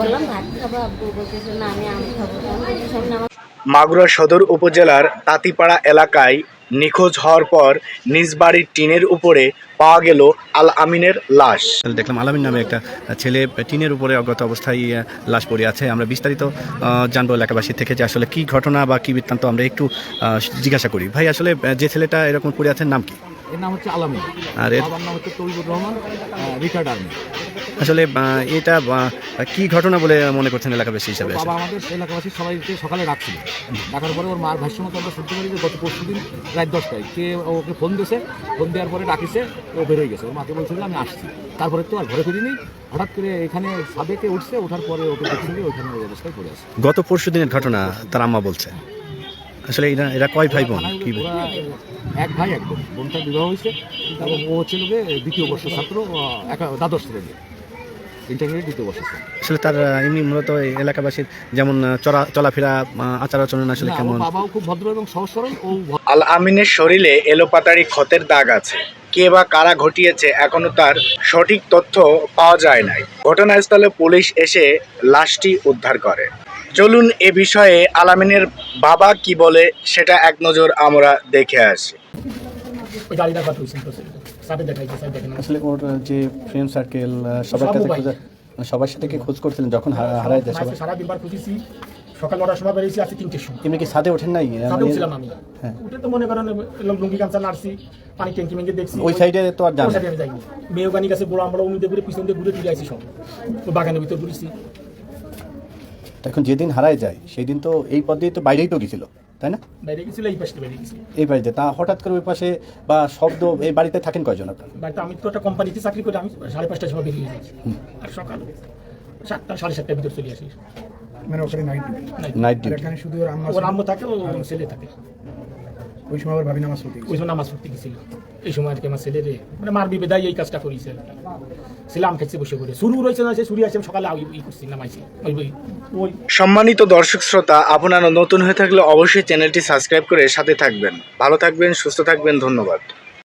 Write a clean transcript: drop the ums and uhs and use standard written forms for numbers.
বললাম ভাত খাবো, আব্বু বলতেছে না আমি আম খাবো। আমি বলছি সামনে আমার মাগুরা সদর উপজেলার তাঁতিপাড়া এলাকায় নিখোঁজ হওয়ার পর নিজ বাড়ির টিনের উপরে পাওয়া গেল আল আমিনের লাশ। দেখলাম আলামিন নামে একটা ছেলে টিনের উপরে অজ্ঞাত অবস্থায় লাশ পড়ে আছে। আমরা বিস্তারিত জানবো এলাকাবাসী থেকে যে আসলে কি ঘটনা বা কি বৃত্তান্ত আমরা একটু জিজ্ঞাসা করি। ভাই আসলে যে ছেলেটা এরকম পড়ে আছে নাম কি? এর নাম হচ্ছে আলামিন, আর বাবার নাম হচ্ছে তৈবুর রহমান, রিটায়ার্ড আর্মি। আসলে এটা কি ঘটনা বলে মনে করছেন এলাকাবাসী হিসাবে? বাবা আমাদের এলাকাবাসী সবাইকে সকালে ডাকছিল, ডাকার পরে ওর মার ভাষ্য মতো আমরা শুনতে পারি যে গত পরশু দিন রাত 10টায় কে ওকে ফোন দিয়েছে, ফোন দেওয়ার পরে ডাকিছে, ও বেরোয় গেছে। ওর মাকে বলছিল আমি আসছি, তারপরে তো আর ঘরে ফিরিনি। হঠাৎ করে এখানে সাবেকে উঠছে, ওঠার পরে ওকে দেখছিল ওইখানে ওই অবস্থায় পড়ে আছে। গত পরশু দিনের ঘটনা তার আম্মা বলছে। আসলে এরা কয় ভাই বোন? কি ওরা এক ভাই এক বোন, বোনটার বিবাহ হয়েছে এবং ও হচ্ছে লোকে দ্বিতীয় বর্ষের ছাত্র, দ্বাদশ শ্রেণী, ইন্টারমিডিয়েট দ্বিতীয় বর্ষের ছাত্র। আসলে তার এমনি মূলত এই এলাকাবাসীর যেমন চলাফেরা আচার আচরণ আসলে না, কেমন? ওর বাবাও খুব ভদ্র এবং সহজ সরল। ও আল আমিনের শরীরে এলোপাতাড়ি ক্ষতের দাগ আছে। কে বা কারা ঘটিয়েছে এখনো তার সঠিক তথ্য পাওয়া যায় নাই। ঘটনাস্থলে পুলিশ এসে লাশটি উদ্ধার করে। চলুন এ বিষয়ে আল আমিনের বাবা কি বলে সেটা এক নজর আমরা দেখে আসি। ওই গাড়িটা কত হয়েছে তো সাথে দেখাইছে, সাথে দেখেন আসলে ওর যে ফ্রেন্ড সার্কেল সবার সব কাছে মোবাইল। সবার সাথে কি খোঁজ করছিলেন যখন হারায় যায় সবাই? সারা দিনবার খুঁজেছি, সকাল 9টার সময় বেরিয়েছি, আজকে 3টের সময় এমনি কি ছাদে ওঠেন নাই? সাথে উঠছিলাম আমি। হ্যাঁ। উঠে তো মনে করেন লুঙ্গি গামছা নাড়ছি, পানি ট্যাঙ্কি মেঙ্গে দেখছি। ওই সাইডে তো আর যান ওই সাইডে আমি যাইনি। মেয়েগানি কাছে বড় আমরা উমিতে ঘুরে পিছন দিয়ে ঘুরে ফিরে আসি সব। ওই বাগানের ভিতর ঘুরেছি। এখন যেদিন হারায় যায় সেই দিন তো এই পথ দিয়ে তো বাইরেই তো গেছিল, তাই না? বাইরে গেছিল, এই পাশে বাইরে গেছিল। এই বাড়িতে তা হঠাৎ করে ওই পাশে বা শব্দ, এই বাড়িতে থাকেন কয়জন আপনার? বাড়িতে আমি তো একটা কোম্পানিতে চাকরি করি, আমি 5:30টার সময় বেরিয়ে যাই। আর সকাল 7টা 7:30টার ভিতর চলে আসি। মানে ওখানে নাইট ডিউটি, নাইট ডিউটি। এখানে শুধু ওর আম্মা ওর আম্মু থাকে, ও ছেলে থাকে। ওই সময় ওর ভাবি নামাজ পড়তে গেছে। ওই সময় নামাজ পড়তে গেছিল। এই সময় আর কি আমার ছেলে রে মানে মার বিবেদায় এই কাজটা করেছে আর কি। ছেলে আম খেতে বসে করে শুরু রয়েছে না, সে শুরু আছে সকালে ই করছি নামাইছি ওই সম্মানিত দর্শক শ্রোতা, আপনারা নতুন হয়ে থাকলে অবশ্যই চ্যানেলটি সাবস্ক্রাইব করে সাথে থাকবেন। ভালো থাকবেন, সুস্থ থাকবেন, ধন্যবাদ।